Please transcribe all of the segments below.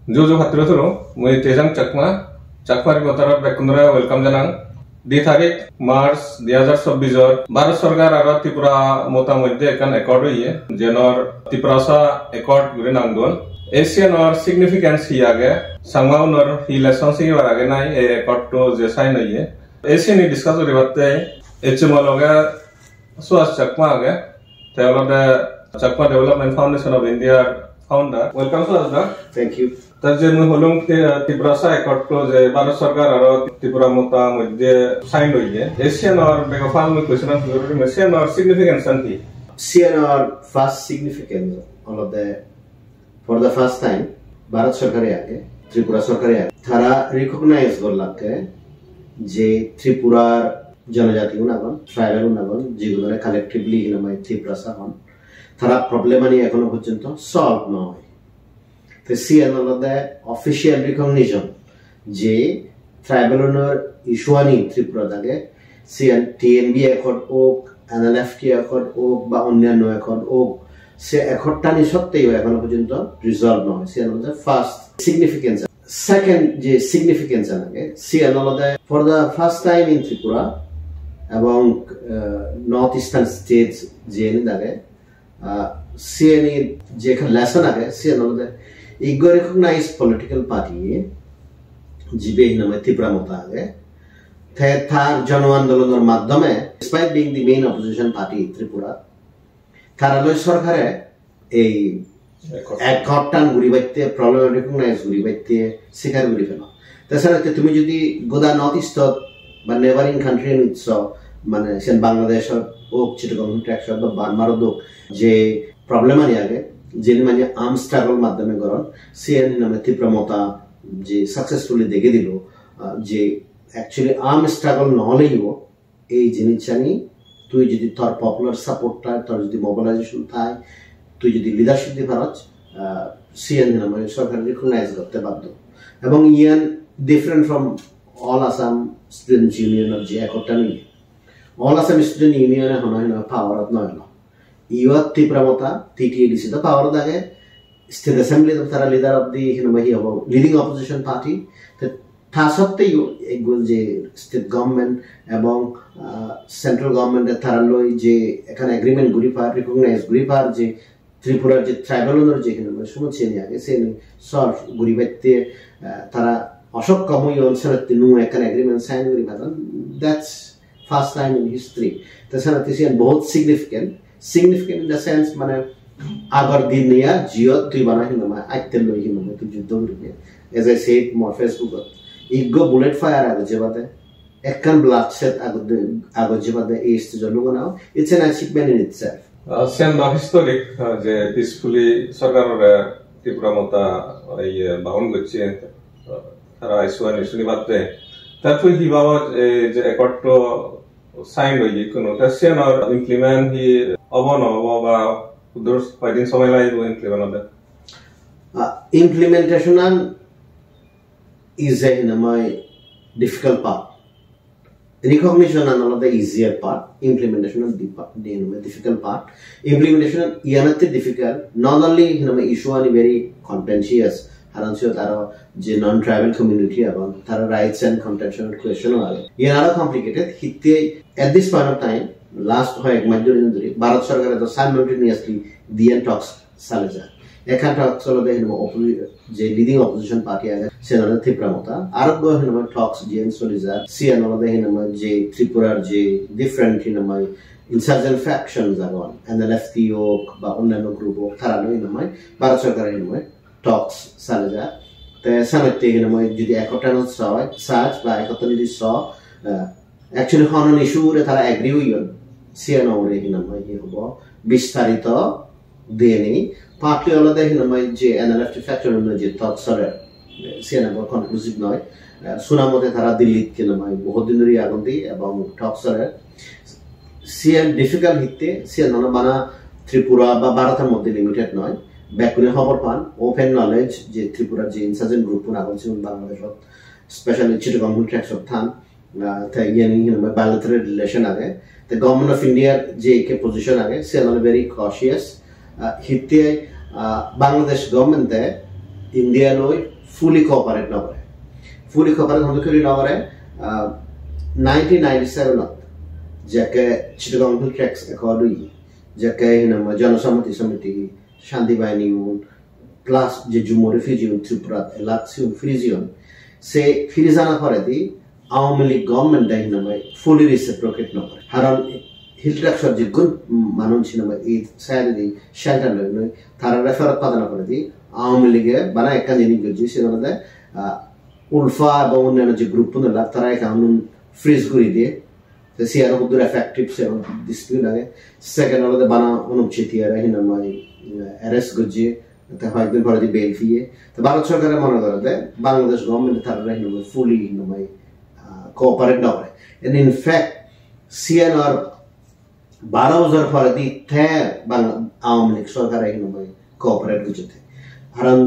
जो खातिर थरो मैं तेजंग चकमा रिपोर्टर बेकुंद्रा वेलकम जानang di tarik Mars 2024 Bharat Sarkar aro Tripura mota moddhe ekan accord hoye jenor Tiprasa Accord gure nang don Asian or significance hi age sangma unor hi lesson se bar age nai e accord to je sign hoye Asian ni discuss kori batte HMO loga Suhas Chakma age teolode Chakma Development Foundation of India Founder welcome Suhas da thank you তার যে মই হলম Tripurasa accord তো যে ভারত সরকার আর ত্রিপুরা মতা মধ্যে sign হইছে Asian আর বেগফাল মই কোশ্চেন অফ এশিয়ান আর সিগনিফিকেন্স কি CNR first significance all of the for the first time Bharat সরকারে আগে ত্রিপুরা সরকারে আগে তারা রিকগনাইজ করলাকে যে ত্রিপুরার জনজাতি উনাগন ট্রাইবাল উনাগন যেগুলোরে কালেক্টিভলি নামে ত্রিপ্রাসা হন তারা প্রবলেম আনি এখনো পর্যন্ত সলভ নয় the CNR the official recognition je tribal honor issuani Tripura dage CN TNB accord ok NLFT accord ok ba onnyanno accord ok se accord tani sottei ekhono porjonto resolve noy CNR the first significance second je significance anage CNR the for the first time in Tripura among northeastern states je ni dage CNE je lesson age CNR the ego recognized political party jibe hiname Tripura mota age thar jon andoloner madhyame despite being the main opposition party Tripura taraloi sarkare ei accord guri baite problem recognize guri baite sikar guri felo tasara tumi jodi goda north east ba neighboring country nitso mane sen bangladesh ok chittagong traction ba Burma do je problem ani age যেন মানে arm struggle মাধ্যমে গরন CN নামে ত্রিপুরা মতা যে successfully দেখে দিল যে actually arm struggle নহলেও এই জিনিসটানি তুই যদি তোর পপুলার সাপোর্টটা তোর যদি মোবিলাইজেশন থাকে তুই যদি লিডারশিপ দি পারছ সিএন নামে সরকার রিকগনাইজ করতে বাধ্য এবং ইয়ান different from all Assam students union যে একটা নিয়ে অল আসাম স্টুডেন্ট ইউনিয়নে হনা পাওয়ার অফ নয় Iwa Tripura mota TTADC the power dage state assembly the tara leader of the leading opposition party that thasotte egol je state government ebong central government tara loi je ekan agreement guri par recognize guri par je Tripura je tribal honor je শুনছে নি আগে সে solve গরি বাইতে তারা অশোক কময়ন সরতে নু একান agreement sign গরি পাতন that's first time in history তাছাড়া তিসিয়ান বহুত significant in the sense মানে agar din niya jio tui bana hinama aitel loi hinama tu juddho guribe as I said more Facebook iggo bullet fire age jebate ekkan bloodshed ago jebate is to jolunga it's an achievement in itself sen the historic je peacefully sarkaror Tripura mota ei baun gocche tara iswani sunibatte tarpor hi baba je accord to sign hoye kono tasyan or implement hi obon oba udur fighting samay lai do implement of that implementation is a difficult part recognition and all the easier part implementation is the difficult part implementation yanate difficult not only issue are very contentious harancio taro je non tribal community about taro rights and contention question are yanara complicated hitte at this point of time last hoek majority induri bharat sarkar to simultaneously dian talks salaja ekhan talks holo de je leading opposition party age senana Tripura mota aroggo talks dian soliza sian holo de je Tripura je different insurgent factions are on NLFT ok ba onnano group ok taralo bharat sarkar talks salaja te samette jodi ekotano search ba ekotani so actually honon issue re tara agree hoyon CNO re hobo bistarito deni partly all the je NLFT factor je talks are CNO conclusive noy sunamote tara dillit bahut din dhori agondi ebong talks are CN difficult hitte CN bana Tripura ba Bharater moddhe limited noy background খবর পান open knowledge যে ত্রিপুরা যে insurgent group পুরা আছে বাংলাদেশত specially Chittagong tracts of থান তাই ইয়ানি bilateral relation আগে the government of India je ke position age se are very cautious hitte Bangladesh government India loi fully cooperate na kore. Fully cooperate hono kori na kore 1997 not jake Chittagong Tracks Accord hui jake hinama Janasamati Samiti Shanti Bainiun plus je Jumo refugee Tripura election freezion se firizana kore di Awami League government da hinama fully reciprocate na kore. Haran Hiltraksor je good manun chinama e sadly shelter no Tarar refer padana kore di Awami League bana ekkan jeni gojji senada Ulfa bawunna je group na la tarai kanun freeze kori diye the siara kudur effective se dispute age second all the bana unum chetiara hinama arrest gojji ta hoydin pore di bail fee the Bharat sarkar mone korade Bangladesh government Tarar hinama fully hinama cooperate na kore and in fact CNR 12 বছর পরে দি the Awami League সরকারে hinama cooperate gojte haran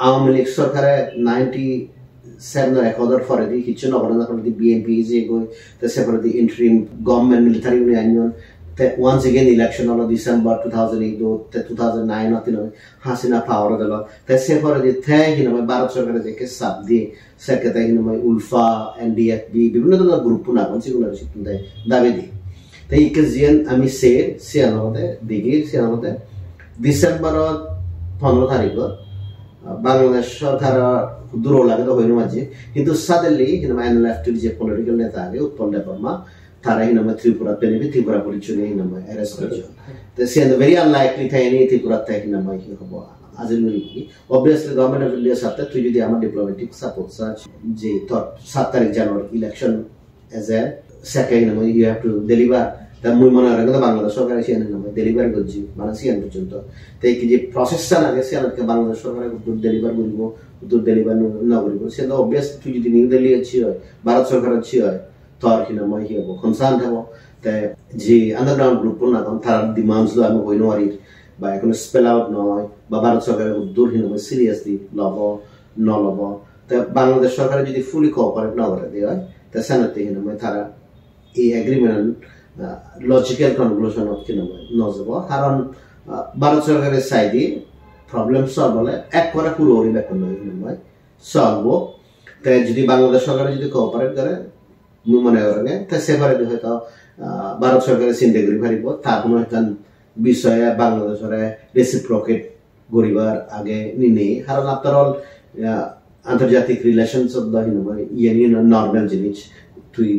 Awami League সরকারে 97 ekhodar pore di kichno barana pore di BNP je go the separate the interim government military union once again election on December 2008 do 2009 atino Hasina power dalo the separate the the hinama Bharat sarkare je ke sabdi sekete hinama Ulfa NDFB bibhinno dhoroner group na kon sigulo situnde dabe di তাই ইকেজিয়ান আমি সিয়ানতে দিঘি সিয়ানতে December 15 তারিখত Bangladesh সরকার দূর লাগে তো হইনো মাঝে কিন্তু suddenly হিনামা NLFT যে political নেতা আগে উৎপন্ন বর্মা তারা হিনামা ত্রিপুরা পেনিবি ত্রিপুরা পরিচয় হিনামা অ্যারেস্ট করেছে তো Sean very unlikely tiny Tripura তাই হিনামা কি হবো আজিলুরি অবভিয়াসলি গভর্নমেন্ট অফ ইন্ডিয়া সাথে তুই যদি আমার ডিপ্লোম্যাটিক সাপোর্ট সার্চ যে 7 তারিখ জানুয়ারি election as a second you have to deliver the muy mona raga the Bangladesh sarkar sian hinama deliver gojji mana sian porjonto tai ki je process ta lage sian ke Bangladesh sarkar ko deliver koribo to deliver na koribo sian the obvious tu jodi New Delhi achi hoy Bharat sarkar achi hoy tor hinama hi hobo concern thabo te je underground group na kon tarar demands lo ami hoino ari ba ekon spell out noy ba Bharat sarkar ko dur hinama seriously lobo no lobo te Bangladesh sarkar jodi fully cooperate na kore de hoy te sanate hinama tara এই agreement logical conclusion of কিনবা নজব কারণ ভারত সরকারের সাইডে problem solve হলে এক করে পুরো ওরি বেকন নয় সলভ তাই যদি বাংলাদেশ সরকার যদি কোঅপারেট করে মনে করে তাই সেপারেট হয়তো ভারত সরকারের চিন্তা করি পারিব তা কোনো একটা বিষয়ে বাংলাদেশের রেসিপ্রোকেট গরিবার আগে নিনে কারণ আফটার অল আন্তর্জাতিক relations of the union normal জিনিস তুই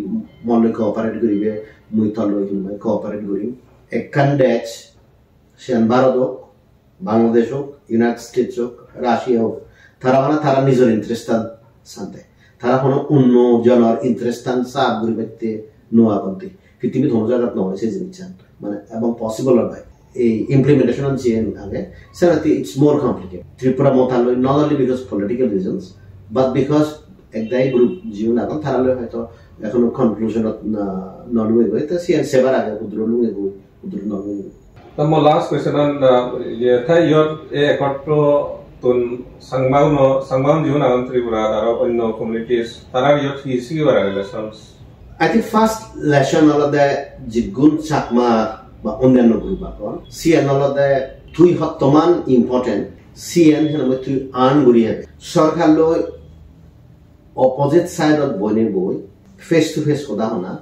মনে কোঅপারেট করিবে মুই তল হিনমা কোঅপারেট করি একখান দেশ সেন ভারত হোক বাংলাদেশ হোক ইউনাইটেড স্টেটস হোক রাশিয়া হোক তারা মানে তারা নিজের ইন্টারেস্টান সানতে তারা কোনো অন্য জনের ইন্টারেস্টান সাব করিবে নোয়া করতে পৃথিবী ধন জায়গাত নয় সে জিনিস মানে এবং পসিবল হয় এই ইমপ্লিমেন্টেশন অন চেন আগে সেনাতে ইটস মোর কমপ্লিকেটেড ত্রিপুরা মোতালয় not only because political reasons but because একদাই গ্রুপ জীবন এখন তারালে হয়তো এখনো কনক্লুশনত নলুয়ে গই তা সিএন সেবার আগে কুদ্রু লুঙ্গে গই কুদ্রু নলুয়ে তা মো লাস্ট কোয়েশ্চন অন ইয়ে থাই ইয়র এ একট্র তুন সংবাউন জীবন আগন ত্রিপুরা আর অন্য কমিউনিটিস তারা ইয়র হিসি কি বারা relations I think first lesson হলো দে জিগুন চাকমা বা অন্যান্য গ্রুপ এখন সিএন হলো দে তুই হত্তমান ইম্পর্টেন্ট সিএন হেনমে তুই আর্ন গরি হবে সরকার লই opposite side of boiling boy face to face hoda hona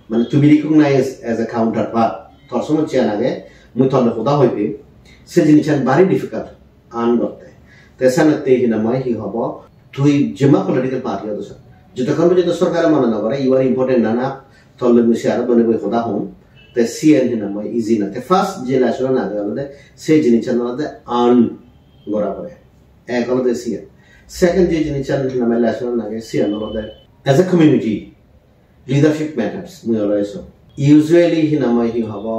mane to be recognized as a counterpart tor somo chen age mui thonne hoda hoibe se jinichan bari difficult an korte te sanate hina mai hi hobo tui jema political party odo sa jeta kon jeta sarkar mane na bare you are important nana tolle misi ara bone boy hoda hon te cn hina mai easy na te first je lasona na gale se jinichan na an gora pore ek holo de cn second je jinichan na mai lasona na ge cn holo de as a community leadership matters mui olo eso usually hina mai hi hobo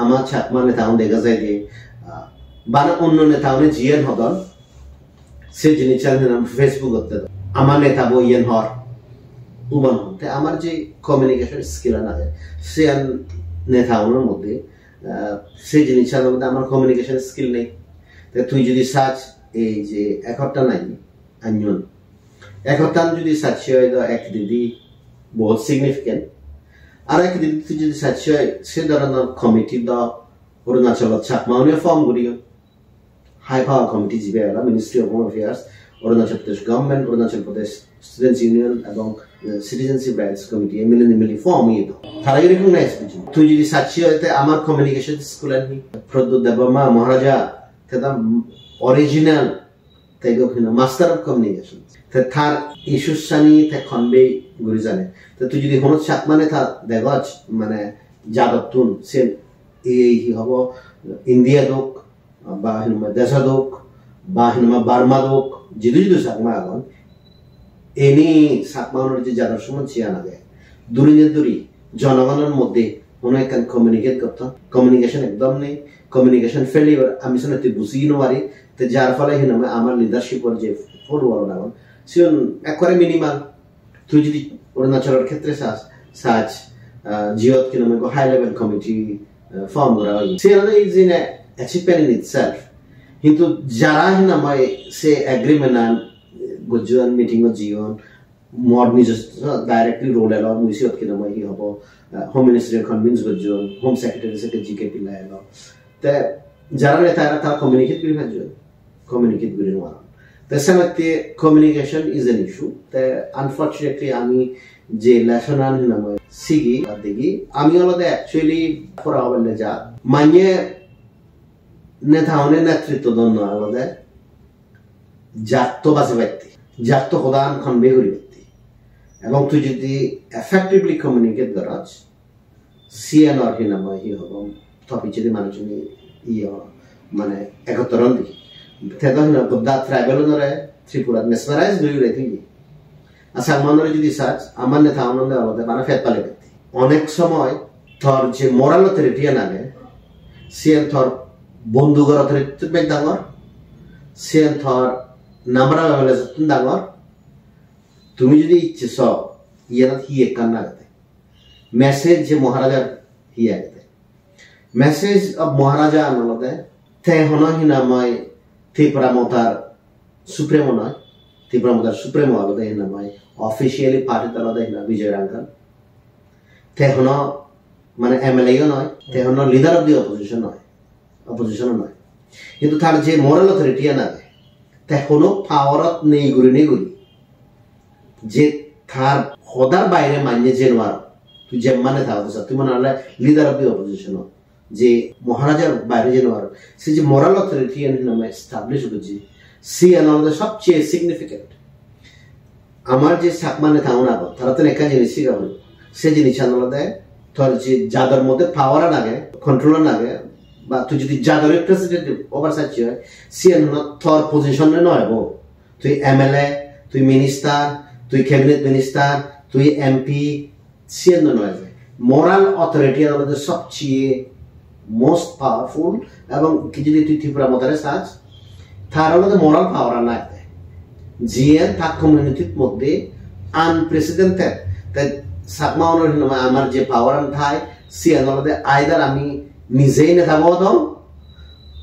ama chakma ne taun dega jay de bana onno ne taune gn hodon se jinichan na facebook otte ama neta bo yen hor uban hote amar je communication skill na se an neta onor moddhe se jinichan mধ্যে আমার communication skill নেই তে তুই যদি search এই যে একটা নাই আঞ্জন একটা যদি সার্চ হয় তো এক দিদি বহুত সিগনিফিকেন্ট আর এক দিদি তুই যদি সার্চ হয় সে ধরনের কমিটি দা অরুণাচল চাকমা ফর্ম করিও হাই পাওয়ার কমিটি যাবে ministry of home affairs Arunachal Pradesh government, Arunachal Pradesh students union এবং সিটিজেনশিপ রাইটস কমিটি মিলি ফর্ম ইয়ে তারা রিকগনাইজ করছে। তুই যদি সাচ্ছি হইতে আমার কমিউনিকেশন স্কুল আনি প্রদ্যুৎ দেববর্মা মহারাজা তেদা অরিজিনাল তেগো হিনা মাস্টার অফ কমিউনিকেশন তে থার ইস্যুস সানি তে খনবে গুরি জানে। তো তুই যদি হনত চাকমানে থা দেগজ মানে যাদবতুন সেন এই হব ইন্ডিয়া দোক বা হিনমা দেশা দোক বা হিনমা বার্মা দোক জিদু চাকমা আগন এনি চাকমানোর যে যাদব সময় চিয়া নাগে দূরি জনগণের মধ্যে কোনো একখান কমিউনিকেট করতাম। কমিউনিকেশন একদম নেই, কমিউনিকেশন ফেলিওর আমি শুনে তুই বুঝিয়ে নোয়ারি। তো যার ফলে হিনমা আমার লিডারশিপের যে ফরওয়ার্ড আগন সেন একবারে মিনিমাল। তুই যদি অরুণাচলের ক্ষেত্রে সাজ জিওত কিনমে হাই লেভেল কমিটি ফর্ম করা হয় সেটা is in achievement in itself. কিন্তু যারা হিনমা সে এগ্রিমেন্ট গুজন মিটিং জীবন মড নিজস্ব ডাইরেক্টলি রোল এলো মুইসিয়ত কিনমা হি হব হোম মিনিস্ট্রি কনভিন্স গুজন হোম সেক্রেটারি সে জিকে পিলা এলো। তে যারা তারা কমিউনিকেট করে ভাজো কমিউনিকেট করে নোয়ারা। তো সেমাতে কমিউনিকেশন ইজ এন ইস্যু। তে আনফরচুনেটলি আমি যে লেসন আন হিনমা সিগি দেখি আমি অলদে অ্যাকচুয়ালি করা হবে যা মানে নেতা অনেক নেতৃত্ব দন অলদে জাত বাজে ব্যক্তি জাত প্রধান খনবে করি ব্যক্তি এবং তুই যদি এফেক্টিভলি কমিউনিকেট করাস সিএনআর হিনামা হি হব তবে যদি মানুষজন ইয়ে মানে একতরণ দেখি তেদা হিনা গদ্দা ট্রাইবেল নরে ত্রিপুরা মেসমারাইজ দুই রে তুই আচ্ছা মনরে যদি সাজ আমার নেতা আনন্দ আলাদা মানে ফেত পালে ব্যক্তি অনেক সময় তোর যে মোরাল অথরিটি নাগে সিএন তোর বন্ধুগর অথরিটি বেগ ডাঙর সিএন তোর নামরা বেলা ডাঙর তুমি যদি ইচ্ছে স ইয়ে হিয়ে কান্না গেতে মেসেজ যে মহারাজার হিয়া গেতে মেসেজ অব মহারাজা আনলতে তে হন হিনাময় ত্রিপুরা মতার সুপ্রেমো নয় ত্রিপুরা মতার সুপ্রেমো আলাদা হিনাময় অফিসিয়ালি পার্টি আলাদা হিনা বিজয় রাঙ্কাল তে হন মানে এমএলএও নয় তে হন লিডার অফ দি অপোজিশনও নয় কিন্তু তার যে মোরাল অথরিটি নাগে তে কোনো পাওয়ারত নেই গুরি যে তার হদার বাইরে মান্য যে নোয়ার তুই যে মানে থাকতে তুই মনে হলে লিডার অফ দি অপোজিশন যে মহারাজার বাইরে যে নোয়ার সে যে মোরাল অথরিটি নামে এস্টাবলিশ করছি সে আমাদের সবচেয়ে সিগনিফিকেন্ট। আমার যে চাকমানে থাকুন আগত তারা তো একা জিনিস শিখাবো সে জিনিস আনলে তোর যে যাদের মধ্যে পাওয়ার লাগে কন্ট্রোলার লাগে বা তুই যদি যাদের রিপ্রেজেন্টেটিভ ওভারসাইট হয় সে তোর পজিশনে নয় তুই এমএলএ তুই মিনিস্টার তুই ক্যাবিনেট মিনিস্টার তুই এমপি সে নয় মোরাল অথরিটি আমাদের সবচেয়ে মোস্ট পাওয়ারফুল এবং যদি তুই ত্রিপুরা মতারে সাজ তার আমাদের মোরাল পাওয়ার না জিয়ে তার কমিউনিটির মধ্যে আনপ্রেসিডেন্টেড তাই চাকমা আমার যে পাওয়ার থাই সে আমাদের আইদার আমি নিজেই নেতা বদল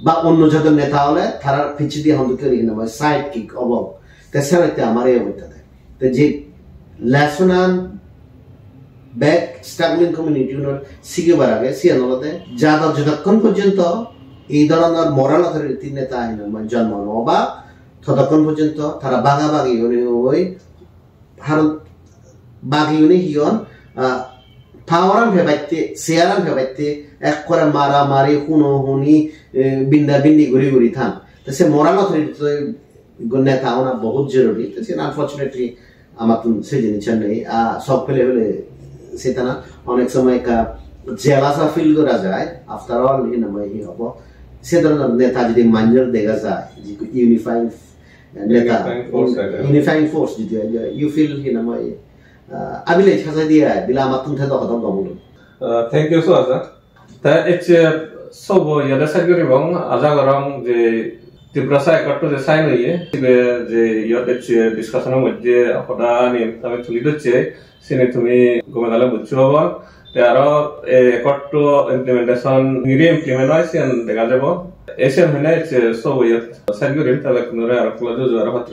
বা অন্য যাদের নেতা হলে তারা পিছিয়ে দিয়ে হন্তকে সাইড কিক অবক তেসারাইতে আমার এই অবস্থা দেয় যে লেসনান ব্যাক স্ট্রাগলিং কমিউনিটি শিখে বাড়াবে সে আনলতে যারা যতক্ষণ পর্যন্ত এই ধরনের মোরাল অথরিটি নেতা জন্ম বা ততক্ষণ পর্যন্ত তারা বাগাবাগি ওই ভারত বাগি হিয়ন পাওয়ারান ভেবাইতে শেয়ারান ভেবাইতে এক করে মারামারি হুনি বিন্দা বিন্দি ঘুরি থাম সে মোরাল অথরিটি নেতা হওয়া বহুত জরুরি। আনফর্চুনেটলি আমার সে জিনিস নেই সব ফেলে সেটা না অনেক সময় জেলাসা ফিল করা যায় আফটার অল হি হব সে ধরনের নেতা যদি মাঞ্জর দেখা যায় ইউনিফাইং নেতা ইউনিফাইং ফোর্স যদি ইউ ফিল আবিলে ছাসা দিয়ে বিলা আমার তুমি তো কথা গমল। থ্যাংক ইউ সো আজা তা এচে সব ইয়াদা সাগরি বং আজা গরং যে Tiprasa Accord যে সাইন হইয়ে যে ইয়াতে ডিসকাশনের মধ্যে হদা নিয়ম আমি তুলি দিচ্ছে সিনে তুমি গমেদালে বুঝছো হব আরো অ্যাকর্ড ইমপ্লিমেন্টেশন নিরে ইমপ্লিমেন্ট হয় সেন দেখা যাব এসে হইনা সব ইয়া সাগরি তাহলে কোনরে আর ক্লোজ আর পাত্র